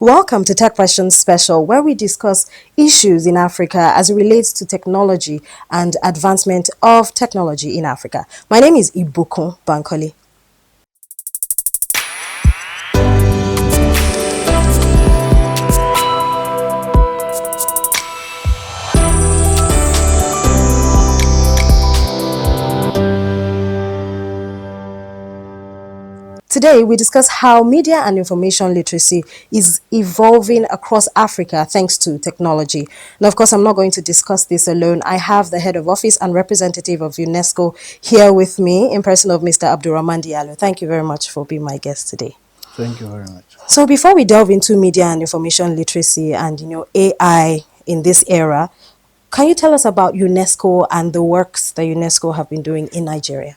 Welcome to Tech Questions Special, where we discuss issues in Africa as it relates to technology and advancement of technology in Africa. My name is Ibukun Bankole. Today, we discuss how media and information literacy is evolving across Africa thanks to technology. And of course, I'm not going to discuss this alone. I have the head of office and representative of UNESCO here with me in person of Mr. Abdourahmane Diallo. Thank you very much for being my guest today. Thank you very much. So before we delve into media and information literacy and AI in this era, can you tell us about UNESCO and the works that UNESCO have been doing in Nigeria?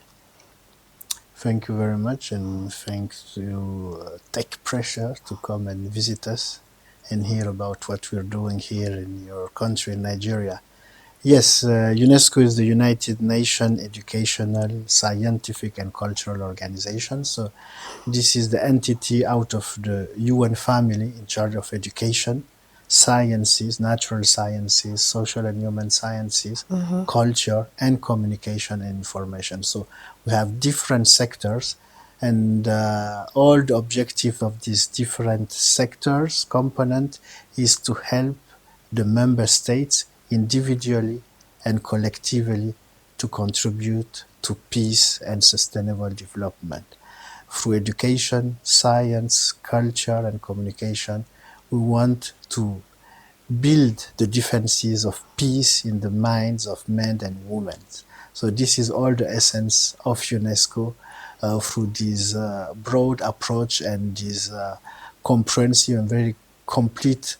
Thank you very much, and thanks to Tech Pressure to come and visit us and hear about what we're doing here in your country, Nigeria. Yes, UNESCO is the United Nations Educational, Scientific, and Cultural Organization. So this is the entity out of the UN family in charge of education, sciences, natural sciences, social and human sciences, culture, and communication and information. So we have different sectors, and all the objective of these different sectors component is to help the member states individually and collectively to contribute to peace and sustainable development. Through education, science, culture, and communication, we want to build the defenses of peace in the minds of men and women. So this is all the essence of UNESCO through this broad approach and this comprehensive and very complete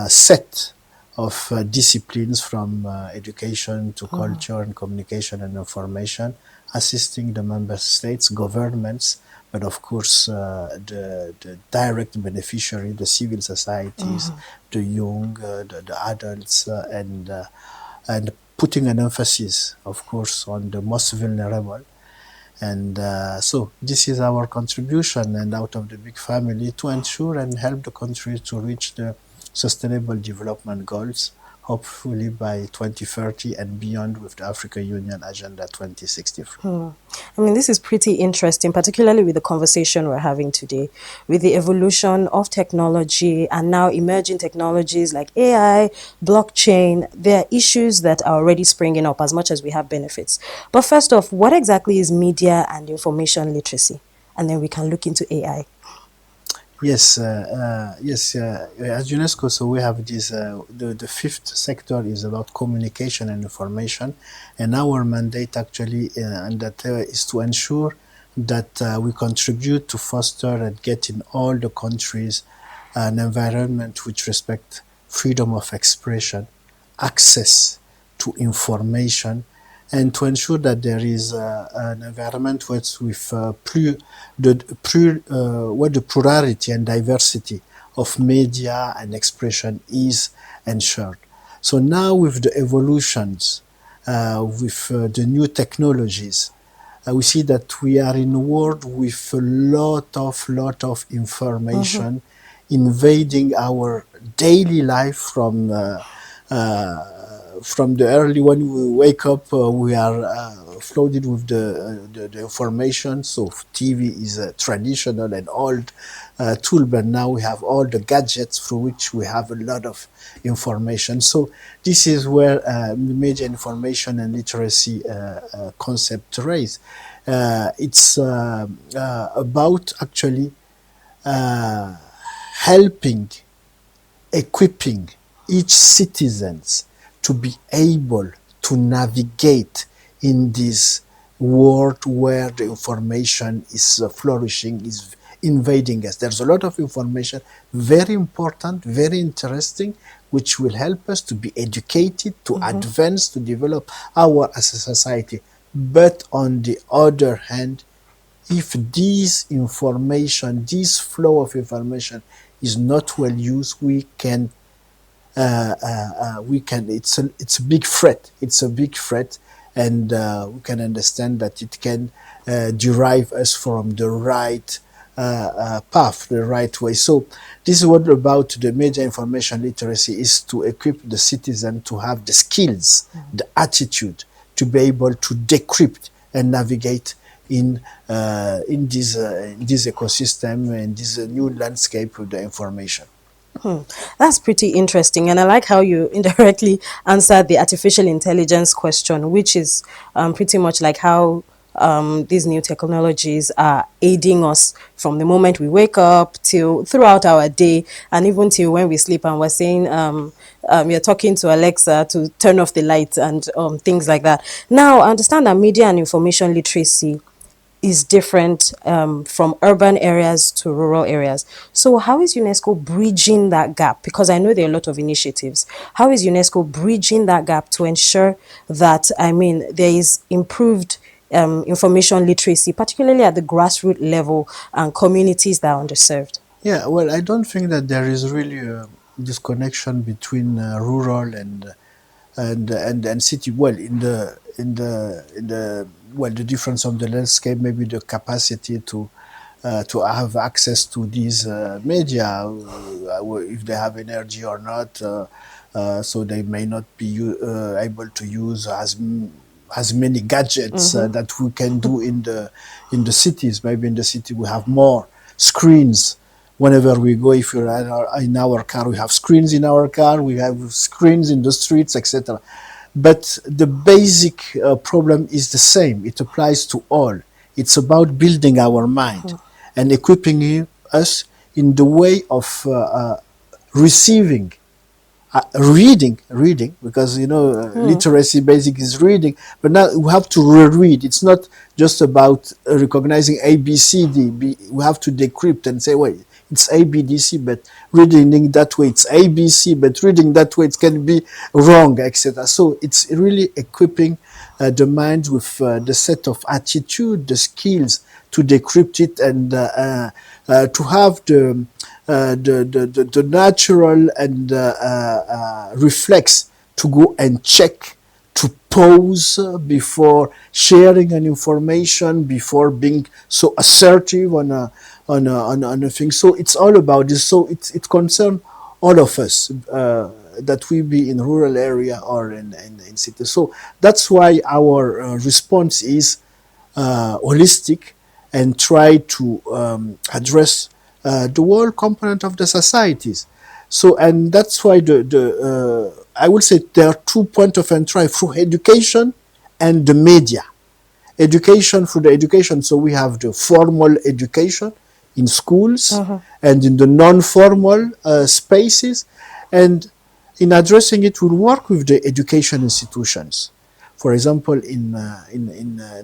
set of disciplines from education to culture and communication and information, assisting the member states, governments, but of course the direct beneficiary, the civil societies, the young, the adults, and putting an emphasis, of course, on the most vulnerable. And so this is our contribution and out of the big family to ensure and help the country to reach the Sustainable Development Goals, hopefully by 2030 and beyond with the African Union Agenda 2063. I mean, this is pretty interesting, particularly with the conversation we're having today, with the evolution of technology and now emerging technologies like AI, blockchain. There are issues that are already springing up as much as we have benefits. But first off, what exactly is media and information literacy? And then we can look into AI. Yes, as UNESCO, so we have this, the fifth sector is about communication and information, and our mandate actually and that is to ensure that we contribute to foster and get in all the countries an environment which respect freedom of expression, access to information, and to ensure that there is an environment with where the plurality and diversity of media and expression is ensured. So now with the evolutions, with the new technologies, we see that we are in a world with a lot of information invading our daily life from the early when we wake up, we are flooded with the information. So TV is a traditional and old tool, but now we have all the gadgets through which we have a lot of information. So this is where media information and literacy concept raise. It's about actually helping, equipping each citizens to be able to navigate in this world where the information is flourishing, is invading us. There's a lot of information, very important, very interesting, which will help us to be educated, to advance, to develop our as a society. But on the other hand, if this information, this flow of information is not well used, we can it's a big threat. It's a big threat, and we can understand that it can derive us from the right path, the right way. So this is what about the media information literacy is, to equip the citizen to have the skills, the attitude to be able to decrypt and navigate in this ecosystem and this new landscape of the information. That's pretty interesting. And I like how you indirectly answered the artificial intelligence question, which is pretty much like how these new technologies are aiding us from the moment we wake up till throughout our day and even till when we sleep. And we're saying, you're talking to Alexa to turn off the light and things like that. Now, I understand that media and information literacy is different from urban areas to rural areas. So how is UNESCO bridging that gap? Because I know there are a lot of initiatives. How is UNESCO bridging that gap to ensure that, I mean, there is improved information literacy, particularly at the grassroots level and communities that are underserved? Yeah, well, I don't think that there is really a disconnection between rural and city. Well, in the well, the difference of the landscape, maybe the capacity to have access to these media, if they have energy or not. So they may not be able to use as many gadgets that we can do in the cities. Maybe in the city we have more screens. Whenever we go, if you're in our car, we have screens in our car, we have screens in the streets, etc. But the basic problem is the same. It applies to all. It's about building our mind and equipping us in the way of receiving, reading, because literacy basic is reading, but now we have to reread. It's not just about recognizing A, B, C, D. We have to decrypt and say, wait, it's A, B, D, C, but reading that way it's A, B, C, but reading that way it can be wrong, etc. So it's really equipping the mind with the set of attitude, the skills to decrypt it, and to have the natural and reflex to go and check, to pause before sharing an information, before being so assertive on a thing. So it's all about this. So it concerns all of us, that we be in rural area or in cities. So that's why our response is holistic and try to address the whole component of the societies. So, and that's why I would say there are 2 points of entry through education and the media. Education, through the education, so we have the formal education in schools and in the non-formal spaces, and in addressing it, we'll work with the education institutions. For example, in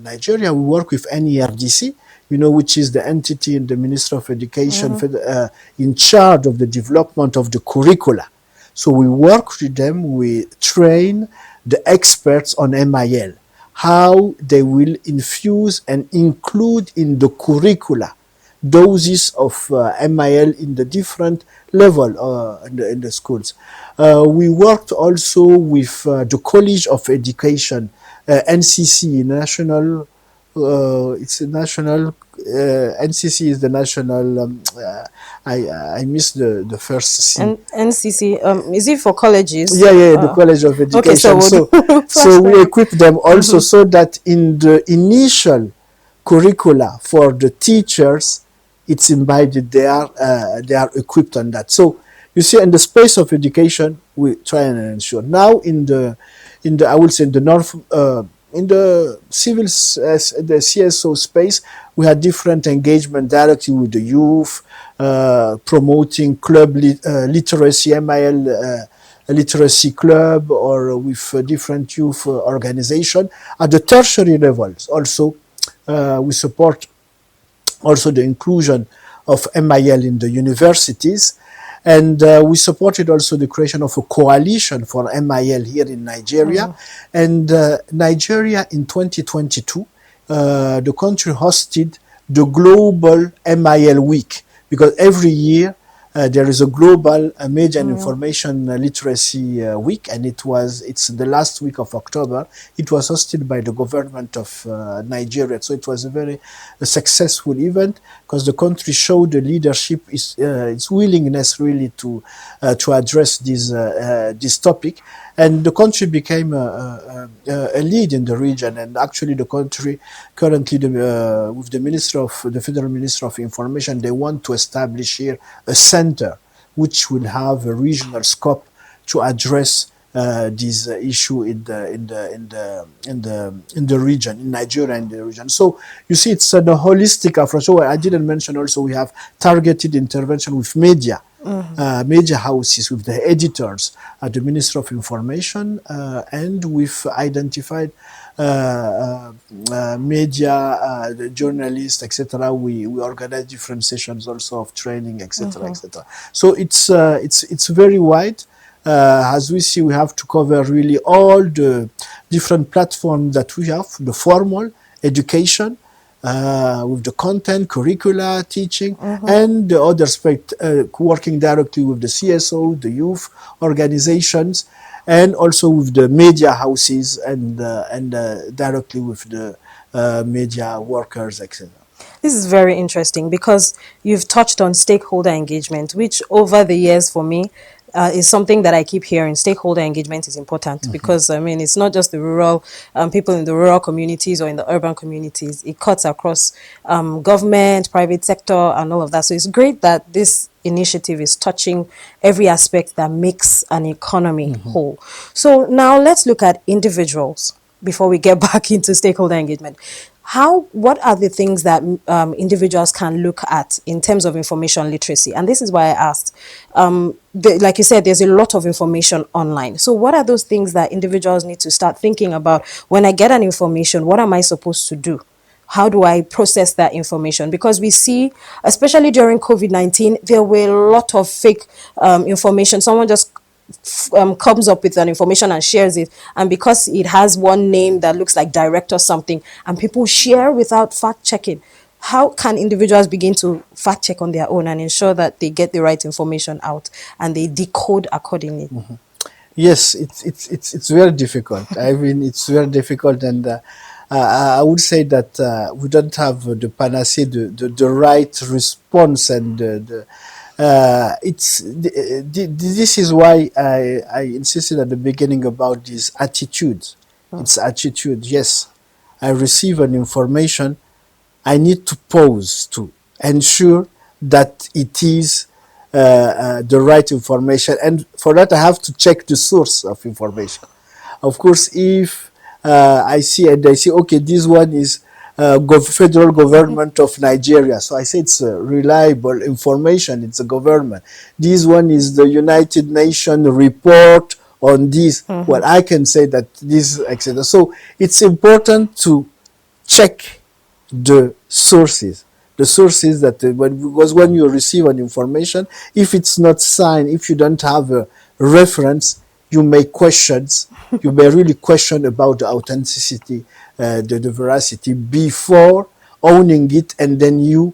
Nigeria, we work with NERDC, which is the entity in the Ministry of Education in charge of the development of the curricula. So we work with them, we train the experts on MIL, how they will infuse and include in the curricula doses of MIL in the different level in the schools. We worked also with the College of Education, NCC, National. It's a national. NCC is the national. I missed the first C. NCC, is it for colleges? Yeah, the College of Education. Okay, so we equip them also so that in the initial curricula for the teachers, it's imbibed. They are equipped on that. So you see, in the space of education, we try and ensure. Now in the I would say in the north, in the civil, the CSO space, we had different engagement directly with the youth, promoting club literacy, MIL literacy club, or with different youth organization. At the tertiary levels, also, we support also the inclusion of MIL in the universities. And we supported also the creation of a coalition for MIL here in Nigeria. And Nigeria in 2022, the country hosted the Global MIL Week, because every year there is a global media and information literacy week, and it's the last week of October. It was hosted by the government of Nigeria, so it was a very successful event because the country showed the leadership its willingness really to address this topic, and the country became a lead in the region. And actually, the country currently, with the Federal Minister of Information, they want to establish here a center which will have a regional scope to address this issue in the region, in Nigeria and the region. So you see, it's a holistic approach. So I didn't mention also we have targeted intervention with media. Media houses, with the editors at the Ministry of Information, and with identified media, the journalists, etc. We organize different sessions also of training, etc., etc. So it's very wide. As we see, we have to cover really all the different platforms that we have, the formal education, with the content, curricula, teaching, and the other aspect, working directly with the CSO, the youth organizations, and also with the media houses and directly with the media workers, etc. This is very interesting because you've touched on stakeholder engagement, which over the years for me is something that I keep hearing. Stakeholder engagement is important because, I mean, it's not just the rural people in the rural communities or in the urban communities. It cuts across government, private sector, and all of that. So it's great that this initiative is touching every aspect that makes an economy whole. So now let's look at individuals before we get back into stakeholder engagement. What are the things that individuals can look at in terms of information literacy? And this is why I asked, like you said, there's a lot of information online. So what are those things that individuals need to start thinking about? When I get an information, what am I supposed to do? How do I process that information? Because we see, especially during COVID-19, there were a lot of fake information. Someone just comes up with an information and shares it, and because it has one name that looks like direct or something, and people share without fact checking, how can individuals begin to fact check on their own and ensure that they get the right information out and they decode accordingly? Yes, it's very difficult. I mean, it's very difficult, and I would say that we don't have the panacea, the right response, and this is why I insisted at the beginning about this attitude. It's attitude. Yes, I receive an information. I need to pause to ensure that it is the right information, and for that I have to check the source of information. Of course, if I see okay, this one is federal government of Nigeria, so I say it's reliable information, it's a government. This one is the United Nations report on this. Well, I can say that this, etc. So it's important to check the sources that because when you receive an information, if it's not signed, if you don't have a reference, you may really question about the authenticity, the veracity before owning it, and then you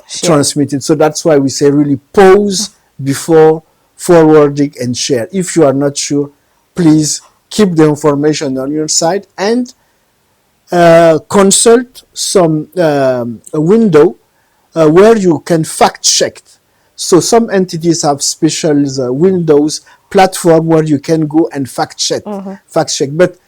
transmit it. So that's why we say really pause before forwarding and share. If you are not sure, please keep the information on your side and consult some a window where you can fact check. So some entities have special windows, platform where you can go and fact check. But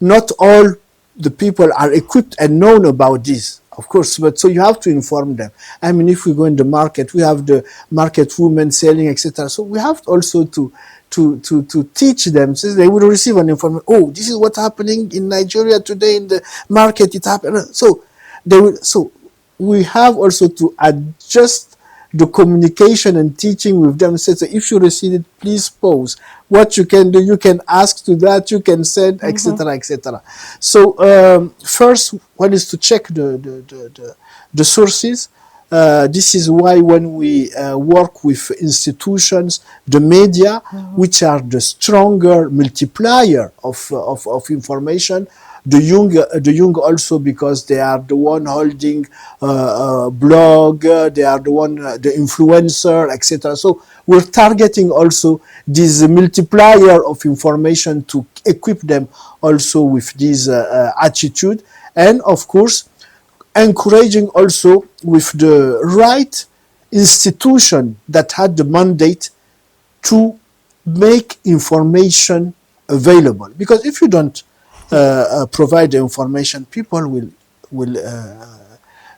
not all the people are equipped and known about this, of course. But so you have to inform them. I mean, if we go in the market, we have the market women selling, etc. So we have also to teach them, so they will receive an information. Oh, this is what's happening in Nigeria today in the market. It happened. So they will. So we have also to adjust the communication and teaching with them. So if you receive it, please pause. What you can do, you can ask to that, you can send, etc., etc. So first one is to check the sources. This is why when we work with institutions, the media, which are the stronger multiplier of information, the young also, because they are the one holding blog, they are the one, the influencer, etc. So we're targeting also this multiplier of information to equip them also with this attitude, and of course encouraging also with the right institution that had the mandate to make information available. Because if you don't provide the information, people will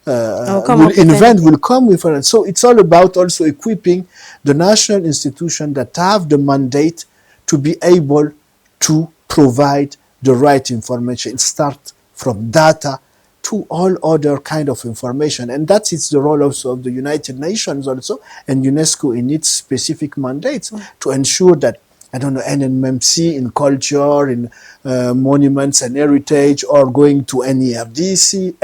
I'll come will up with invent, anything. will come with it. So it's all about also equipping the national institution that have the mandate to be able to provide the right information. It starts from data to all other kind of information, and that is the role also of the United Nations also, and UNESCO in its specific mandates, to ensure that, I don't know, NMMC in culture, in monuments and heritage, or going to NERDC,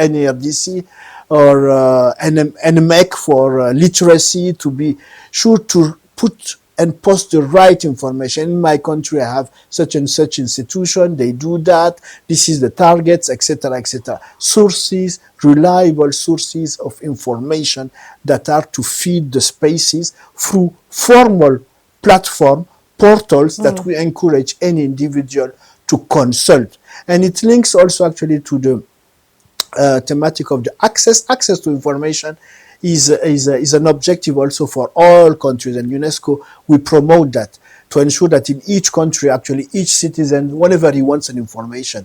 or NMEC for literacy, to be sure to put and post the right information. In my country, I have such and such institution, they do that, this is the targets, etc., etc. Sources, reliable sources of information that are to feed the spaces through formal platform portals that we encourage any individual to consult. And it links also actually to the thematic of the access to information is an objective also for all countries, and UNESCO, we promote that to ensure that in each country, actually each citizen, whenever he wants an information,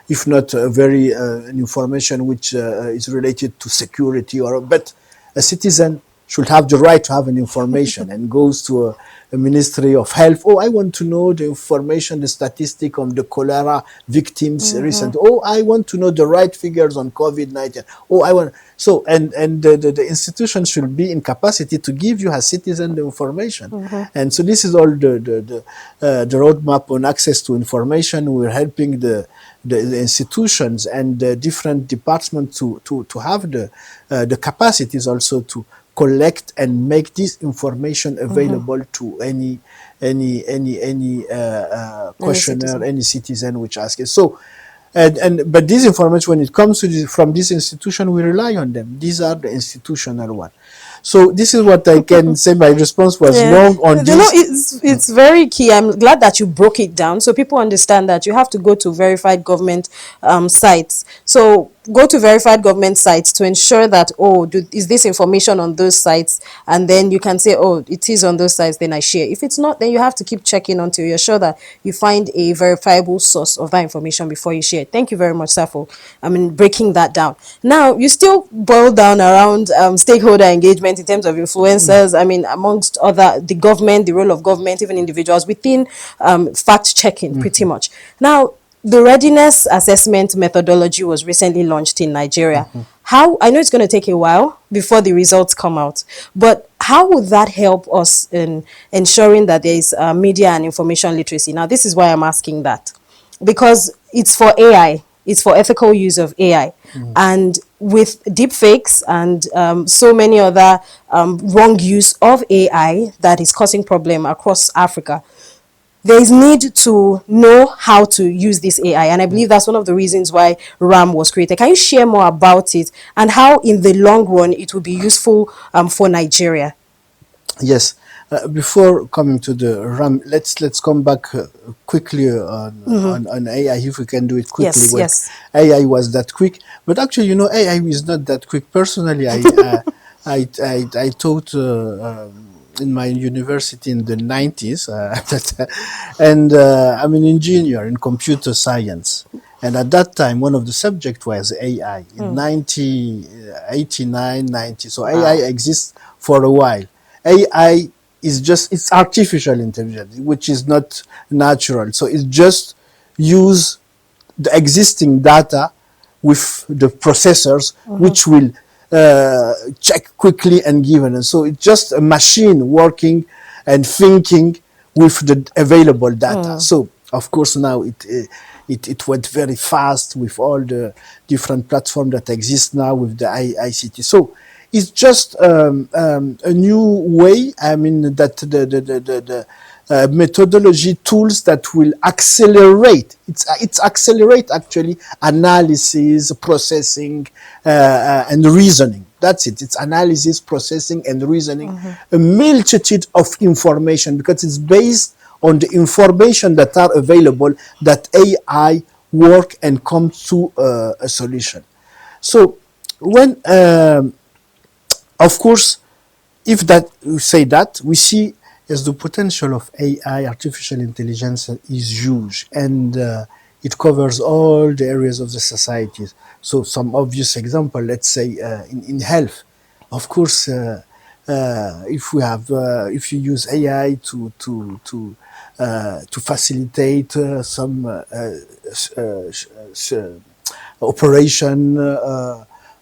if not a very an information which is related to security, or but a citizen should have the right to have an information, and goes to a Ministry of Health. Oh, I want to know the information, the statistic on the cholera victims recent. Oh, I want to know the right figures on COVID-19. Oh, I want. So, and the institution should be in capacity to give you as citizen the information. And so this is all the roadmap on access to information. We're helping the institutions and the different departments to have the capacities also to collect and make this information available to any questioner, any citizen which asks it. So, but this information, when it comes to from this institution, we rely on them. These are the institutional one. So this is what I can say. My response was long on You know, this. it's very key. I'm glad that you broke it down so people understand that you have to go to verified government sites. So go to verified government sites to ensure that, oh, is this information on those sites? And then you can say, oh, it is on those sites, then I share. If it's not, then you have to keep checking until you're sure that you find a verifiable source of that information before you share. Thank you very much, sir, for breaking that down. Now, you still boil down around stakeholder engagement in terms of influencers. Amongst other, the government, the role of government, even individuals within fact checking, pretty much. Now, the readiness assessment methodology was recently launched in Nigeria. How, I know it's going to take a while before the results come out, but how would that help us in ensuring that there is media and information literacy? Now, this is why I'm asking that, because it's for AI, it's for ethical use of AI. And with deepfakes and so many other wrong use of AI that is causing problem across Africa, there is need to know how to use this AI. And I believe that's one of the reasons why RAM was created. Can you share more about it and how in the long run it will be useful for Nigeria? Yes. Before coming to the RAM, let's come back quickly on AI, if we can do it quickly. Yes, yes. AI was that quick, but actually, AI is not that quick. Personally, I taught in my university in the 90s, and I'm an engineer in computer science. And at that time, one of the subjects was AI in 89, 90. So AI exists for a while. AI is it's artificial intelligence, which is not natural. So it's just use the existing data with the processors, which will check quickly and give it. So it's just a machine working and thinking with the available data. So of course now it went very fast with all the different platforms that exist now with the ICT. So it's just a new way. That methodology tools that will accelerate. It's accelerate actually analysis, processing, and reasoning. That's it. It's analysis, processing, and reasoning. A multitude of information because it's based on the information that are available that AI work and come to a solution. So when, of course, if that we say that, we see as the potential of AI, artificial intelligence, is huge, and it covers all the areas of the societies. So some obvious example, let's say in health, of course, if you use AI to facilitate some operation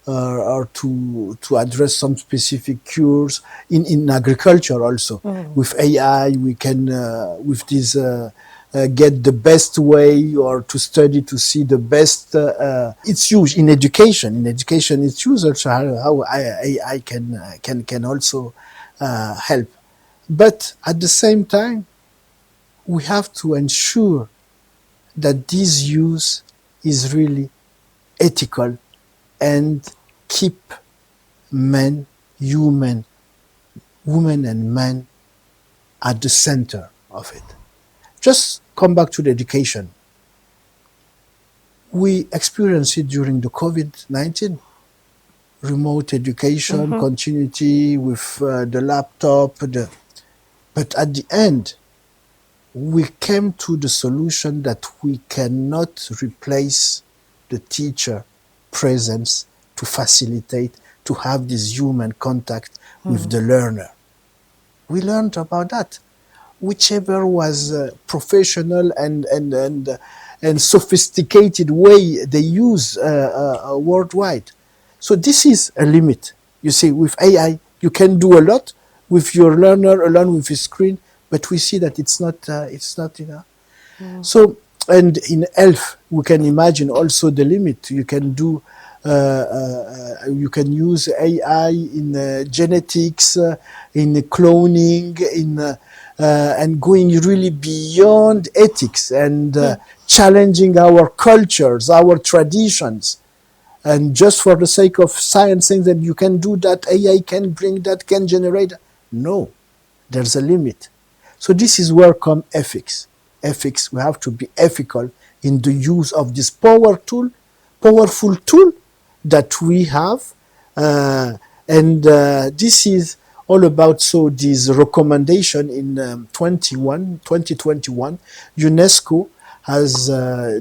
or to address some specific cures in agriculture also. With AI, we can with this get the best way or to study to see the best. It's used in education. In education, it's used also how AI can also help. But at the same time, we have to ensure that this use is really ethical and keep men, women and men at the center of it. Just come back to the education. We experienced it during the COVID-19. Remote education, continuity with the laptop. But at the end, we came to the solution that we cannot replace the teacher presence to facilitate, to have this human contact with the learner. We learned about that. Whichever was professional and sophisticated way they use worldwide. So this is a limit. You see, with AI, you can do a lot with your learner alone with his screen, but we see that it's not enough. So, and in health, we can imagine also the limit. You can do, you can use AI in genetics, in cloning, and going really beyond ethics and challenging our cultures, our traditions. And just for the sake of science, saying that you can do that, AI can bring that, can generate that. No, there's a limit. So this is where come ethics. Ethics, we have to be ethical in the use of this powerful tool that we have. This is all about, so this recommendation in 2021, UNESCO has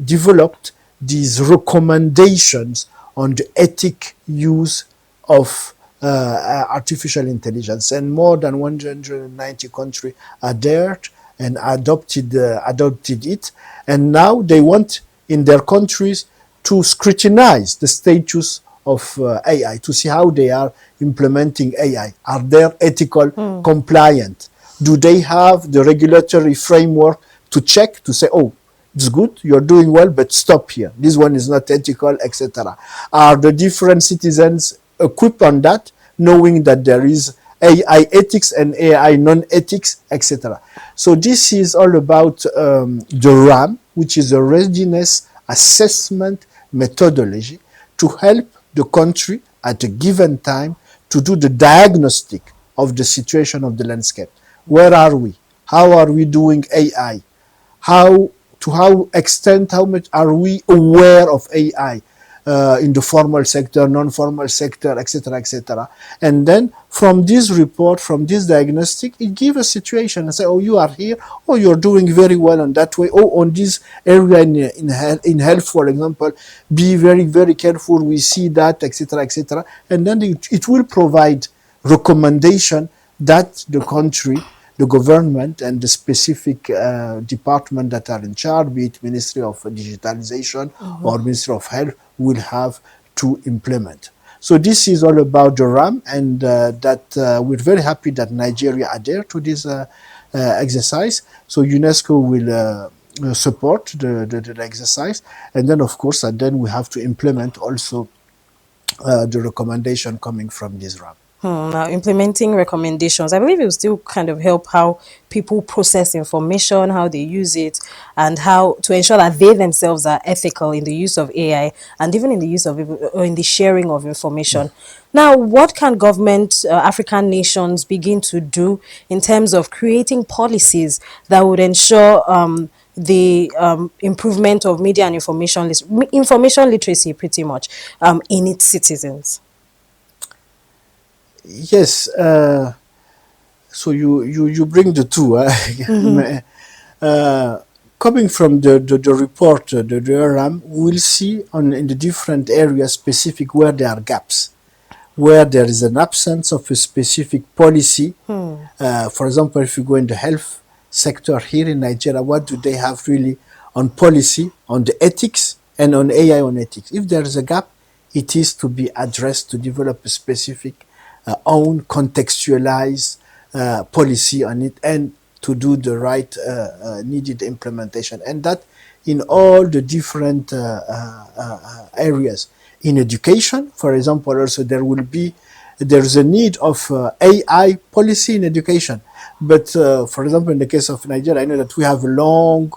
developed these recommendations on the ethic use of artificial intelligence, and more than 190 countries adhered and adopted it, and now they want in their countries to scrutinize the status of AI, to see how they are implementing AI. Are they ethical, compliant? Do they have the regulatory framework to check, to say, oh, it's good, you're doing well, but stop here. This one is not ethical, etc. Are the different citizens equipped on that, knowing that there is AI ethics and AI non-ethics, etc. So this is all about the RAM, which is a readiness assessment methodology to help the country at a given time to do the diagnostic of the situation of the landscape. Where are we? How are we doing AI? To how extent, how much are we aware of AI in the formal sector, non-formal sector, etc., etc. And then from this report, from this diagnostic, it gives a situation and say, oh, you are here, oh, you're doing very well on that way, oh, on this area in health, for example, be very, very careful, we see that, etc., etc. And then it will provide recommendation that the country, the government, and the specific department that are in charge, be it Ministry of Digitalization or Ministry of Health, will have to implement. So this is all about the RAM, and we're very happy that Nigeria adhered to this exercise. So UNESCO will support the exercise, and then of course, and then we have to implement also the recommendation coming from this RAM. Now, implementing recommendations, I believe it will still kind of help how people process information, how they use it, and how to ensure that they themselves are ethical in the use of AI and even in the use of or in the sharing of information. Now, what can government, African nations begin to do in terms of creating policies that would ensure the improvement of media and information literacy, pretty much, in its citizens? Yes, so you bring the two. Uh, Coming from the report, the RAM, we'll see in the different areas specific where there are gaps, where there is an absence of a specific policy. For example, if you go in the health sector here in Nigeria, what do they have really on policy, on the ethics, and on AI on ethics? If there is a gap, it is to be addressed to develop a specific own contextualized policy on it and to do the right needed implementation. And that in all the different areas. In education, for example, also there's a need of AI policy in education. But for example, in the case of Nigeria, I know that we have a long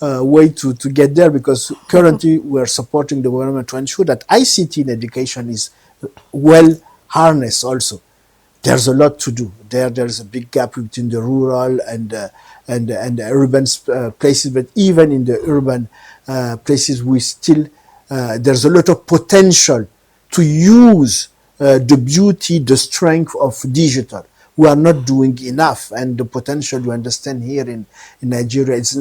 way to get there because currently we're supporting the government to ensure that ICT in education is well harnessed also. There's a lot to do. There's a big gap between the rural and the urban places, but even in the urban places, we still there's a lot of potential to use the beauty, the strength of digital. We are not doing enough, and the potential you understand here in Nigeria is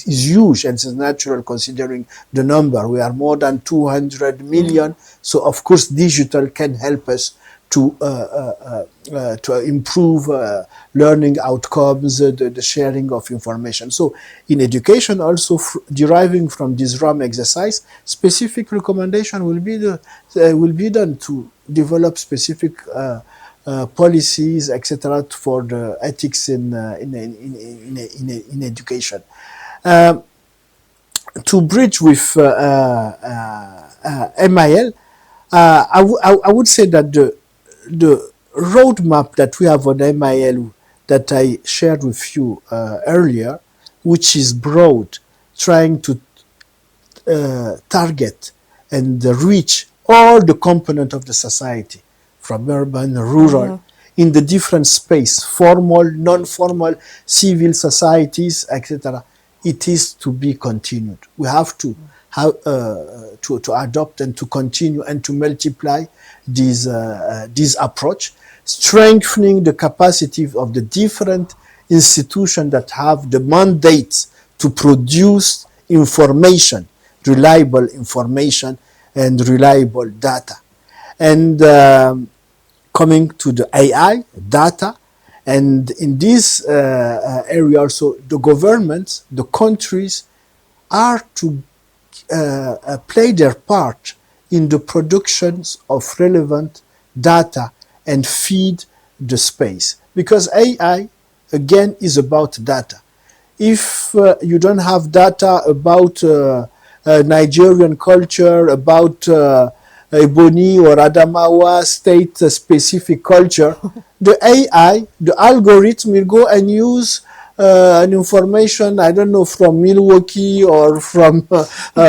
huge and it's natural considering the number. We are more than 200 million, so of course digital can help us to improve learning outcomes, the sharing of information. So in education, also deriving from this RAM exercise, specific recommendation will be done to develop specific policies, etc., for the ethics in education. To bridge with MIL, I would say that the roadmap that we have on MIL that I shared with you earlier, which is broad, trying to target and reach all the components of the society, from urban, rural, in the different space, formal, non-formal, civil societies, etc. It is to be continued. We have to adopt and to continue and to multiply this approach, strengthening the capacity of the different institutions that have the mandates to produce information, reliable information and reliable data. And coming to the AI data, and in this area also the governments, the countries are to play their part in the productions of relevant data and feed the space. Because AI, again, is about data. If you don't have data about Nigerian culture, about Ebony or Adamawa state-specific culture, the AI, the algorithm will go and use an information, I don't know, from Milwaukee or from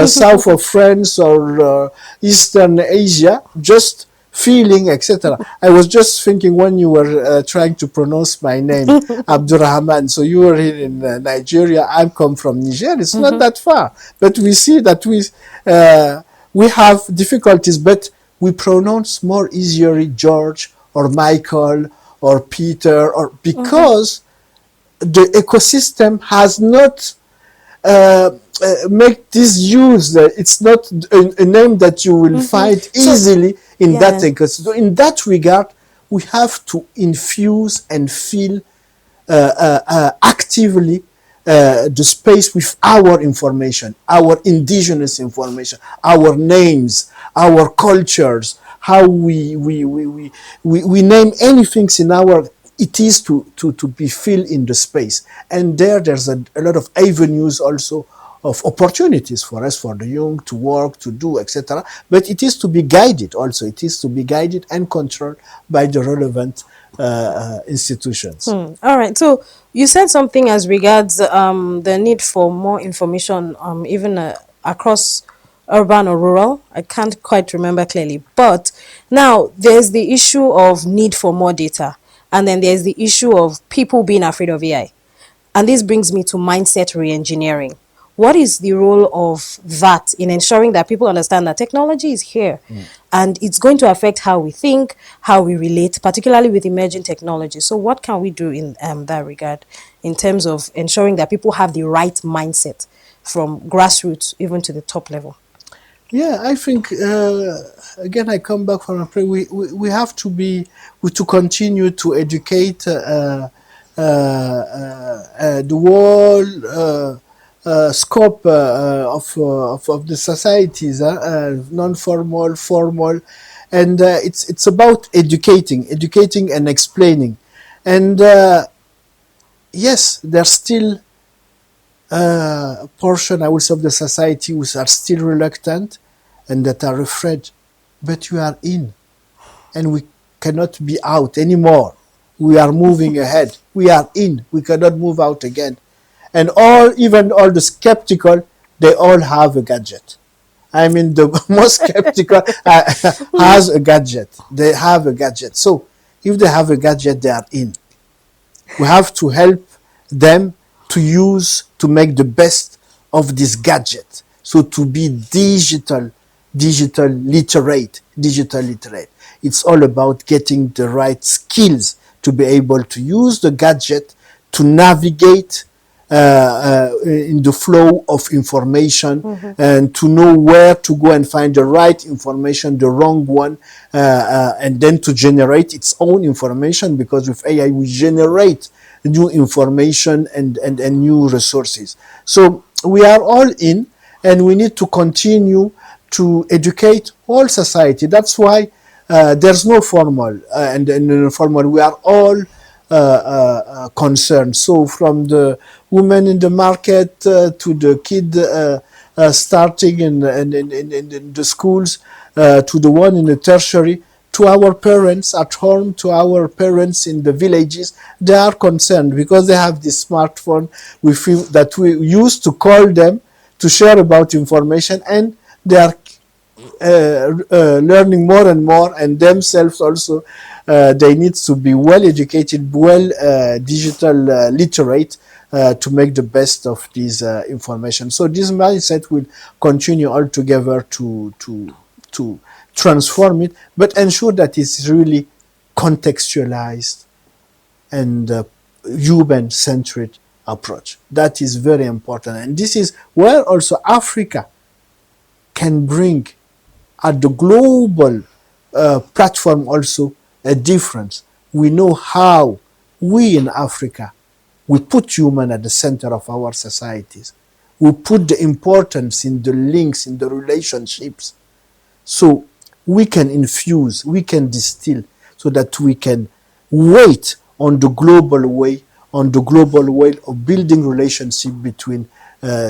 south of France or Eastern Asia, just feeling, etc. I was just thinking when you were trying to pronounce my name, Abdourahmane. So you were here in Nigeria. I come from Niger. It's not that far, but we see that we have difficulties, but we pronounce more easily George or Michael or Peter, or because the ecosystem has not make this use. It's not a name that you will find easily in that ecosystem. So in that regard, we have to infuse and fill actively the space with our information, our indigenous information, our names, our cultures, how we name anything in our, it is to be filled in the space. And there's a lot of avenues also of opportunities for us, for the young to work, to do, etc. But it is to be guided also. It is to be guided and controlled by the relevant institutions. All right. So you said something as regards the need for more information, even across urban or rural. I can't quite remember clearly. But now there's the issue of need for more data, and then there's the issue of people being afraid of AI. And this brings me to mindset re-engineering. What is the role of that in ensuring that people understand that technology is here and it's going to affect how we think, how we relate, particularly with emerging technology? So, what can we do in that regard in terms of ensuring that people have the right mindset from grassroots even to the top level? Yeah, I think again I come back from a prayer. We have to be to continue to educate the whole scope of the societies, non-formal, formal, and it's about educating and explaining, and yes, there's still a portion, I would say, of the society who are still reluctant and that are afraid. But you are in, and we cannot be out anymore. We are moving ahead. We are in. We cannot move out again. And even all the skeptical, they all have a gadget. I mean, the most skeptical has a gadget. They have a gadget. So if they have a gadget, they are in. We have to help them to make the best of this gadget. So to be digital literate. It's all about getting the right skills to be able to use the gadget to navigate in the flow of information, and to know where to go and find the right information, the wrong one, and then to generate its own information, because with AI we generate new information and new resources. So we are all in, and we need to continue to educate all society. That's why there's no formal and informal. We are all concerned. So from the women in the market to the kid starting in the schools, to the one in the tertiary, to our parents at home, to our parents in the villages, they are concerned because they have this smartphone. We feel that we used to call them to share about information, and they are learning more and more, and themselves also they need to be well educated, well digital literate, to make the best of this information. So this mindset will continue altogether to transform it, but ensure that it's really contextualized and human-centered approach. That is very important, and this is where also Africa can bring at the global platform also a difference. We know how we in Africa, we put human at the center of our societies. We put the importance in the links, in the relationships. So we can infuse, we can distill, so that we can wait on the global way of building relationship between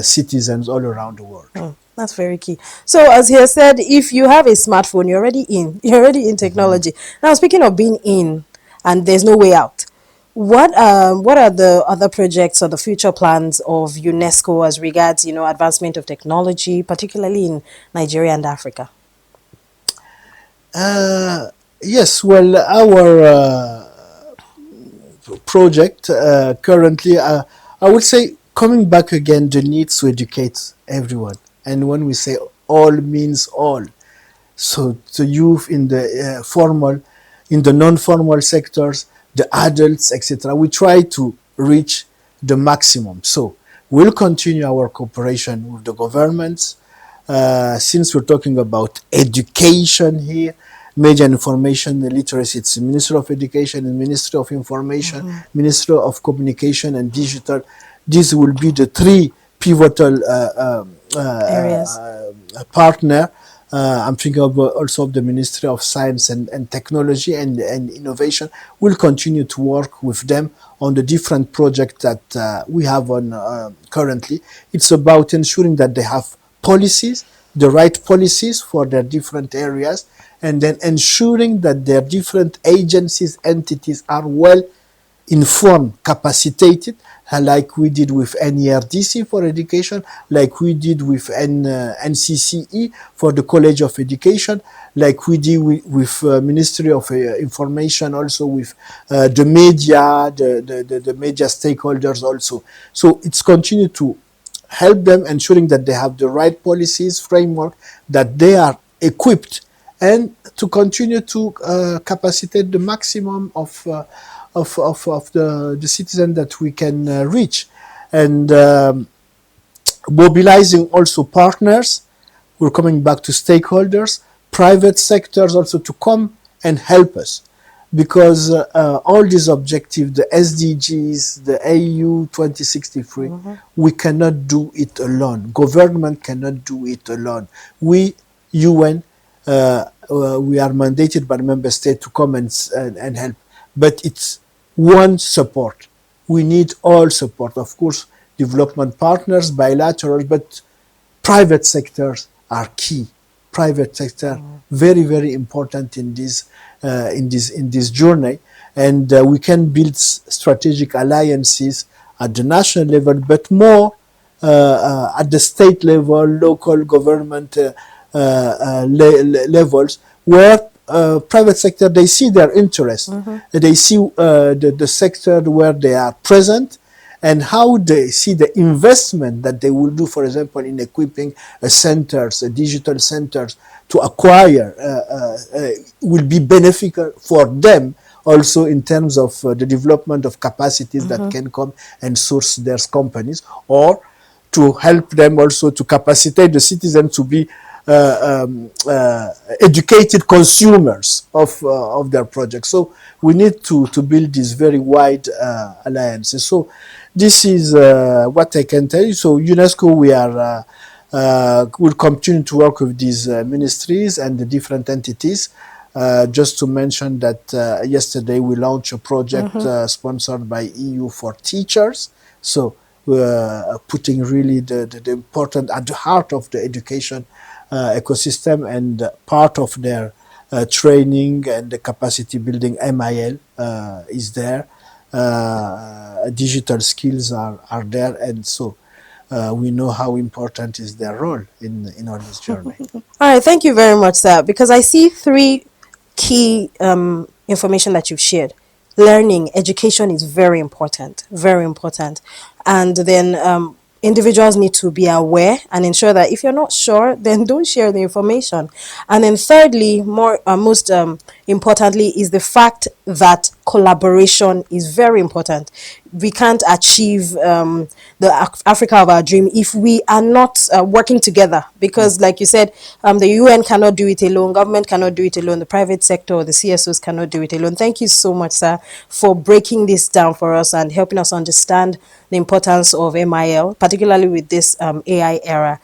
citizens all around the world. That's very key. So, as he has said, if you have a smartphone, you're already in. You're already in technology. Now, speaking of being in, and there's no way out, what are the other projects or the future plans of UNESCO as regards, advancement of technology, particularly in Nigeria and Africa? Yes, well, our project currently, I would say, coming back again, the need to educate everyone. And when we say all, means all. So the youth in the formal, in the non-formal sectors, the adults, etc. We try to reach the maximum. So we'll continue our cooperation with the governments. Since we're talking about education here, media and information literacy, it's the Ministry of Education and Ministry of Information, Ministry of Communication and Digital. These will be the three pivotal areas, partner I'm thinking also of the Ministry of Science and Technology and Innovation. We'll continue to work with them on the different projects that we have on currently. It's about ensuring that they have policies, the right policies for their different areas, and then ensuring that their different agencies, entities are well informed, capacitated, like we did with NERDC for education, like we did with NCCE for the College of Education, like we did with Ministry of Information, also with the media, the media stakeholders also. So it's continue to help them, ensuring that they have the right policies, framework, that they are equipped, and to continue to capacitate the maximum of the citizen that we can reach, and mobilizing also partners. We're coming back to stakeholders, private sectors also to come and help us, because all these objectives, the SDGs, the AU 2063, we cannot do it alone. Government cannot do it alone. We, UN, we are mandated by the member state to come and help, but it's one support. We need all support, of course, development partners, bilateral, but private sectors are key. Private sector very, very important in this journey, and we can build strategic alliances at the national level, but more at the state level, local government levels, where private sector, they see their interest, they see the sector where they are present, and how they see the investment that they will do, for example, in equipping centers, digital centers to acquire, will be beneficial for them also in terms of the development of capacities that can come and source their companies, or to help them also to capacitate the citizens to be educated consumers of their projects. So we need to build these very wide alliances. So this is what I can tell you. So UNESCO, we are will continue to work with these ministries and the different entities. Just to mention that yesterday we launched a project sponsored by EU for teachers. So putting really the important at the heart of the education ecosystem, and part of their training and the capacity building MIL is there. Digital skills are there, and so we know how important is their role in all this journey. All right, thank you very much, sir, because I see three key information that you've shared. Learning, education is very important, and then individuals need to be aware and ensure that if you're not sure, then don't share the information. And then thirdly, most importantly, is the fact that collaboration is very important. We can't achieve the Africa of our dream if we are not working together, because like you said, the UN cannot do it alone, government cannot do it alone, the private sector or the CSOs cannot do it alone. Thank you so much, sir, for breaking this down for us and helping us understand the importance of MIL, particularly with this AI era.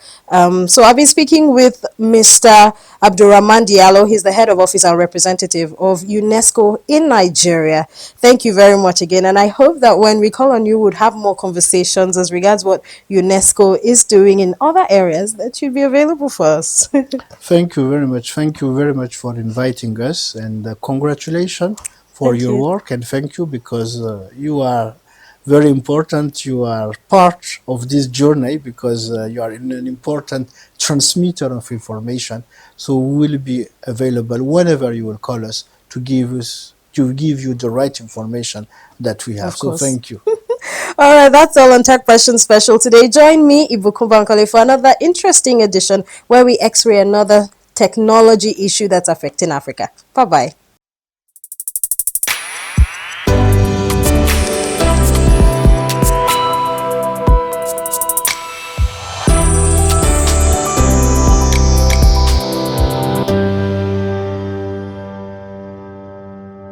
So I've been speaking with Mr. Abdourahmane Diallo. He's the head of office and representative of UNESCO in Nigeria. Thank you very much again. And I hope that when we call on you, we'll have more conversations as regards what UNESCO is doing in other areas that should be available for us. Thank you very much. Thank you very much for inviting us, and congratulations for your work. And thank you, because you are very important. You are part of this journey, because you are an important transmitter of information. So we will be available whenever you will call us to give you the right information that we have. So thank you. All right, that's all on Tech Passion Special today. Join me, Ibuku Bankole, for another interesting edition where we x-ray another technology issue that's affecting Africa. Bye-bye.